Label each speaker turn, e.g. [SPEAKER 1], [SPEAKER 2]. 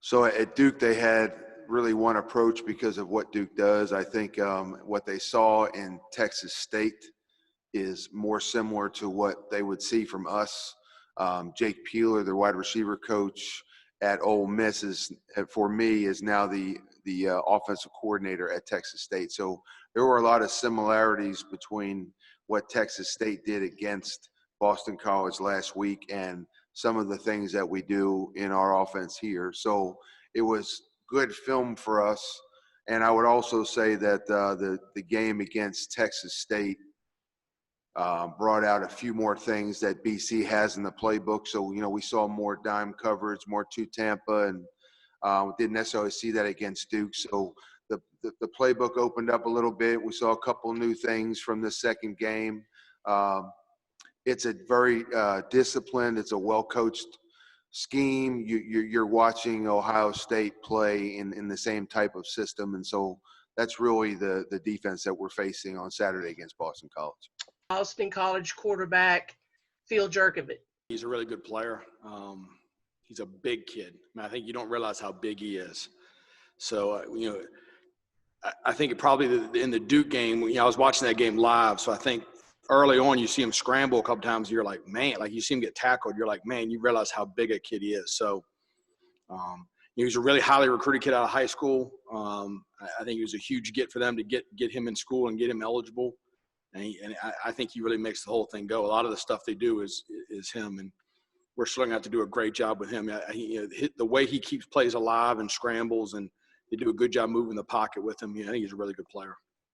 [SPEAKER 1] So at Duke, they had really one approach because of what Duke does. I think what they saw in Texas State is more similar to what they would see from us. Jake Peeler, their wide receiver coach at Ole Miss, for me is now the offensive coordinator at Texas State. So there were a lot of similarities between what Texas State did against Boston College last week and some of the things that we do in our offense here. So it was good film for us. And I would also say that the game against Texas State brought out a few more things that BC has in the playbook. So, we saw more dime coverage, more to Tampa, and didn't necessarily see that against Duke. So the playbook opened up a little bit. We saw a couple new things from the second game. It's a very disciplined, it's a well-coached scheme. You're watching Ohio State play in the same type of system. And so that's really the defense that we're facing on Saturday against Boston College.
[SPEAKER 2] Boston College quarterback, Phil Jerkovic.
[SPEAKER 3] He's a really good player. He's a big kid. I think you don't realize how big he is. So, I think it probably in the Duke game, I was watching that game live. So I think early on you see him scramble a couple times. You're like, man, like you see him get tackled. You're like, man, you realize how big a kid he is. So he was a really highly recruited kid out of high school. I think it was a huge get for them to get him in school and get him eligible. And I think he really makes the whole thing go. A lot of the stuff they do is him, and we're starting to have to do a great job with him. The way he keeps plays alive and scrambles, and they do a good job moving the pocket with him. I think he's a really good player.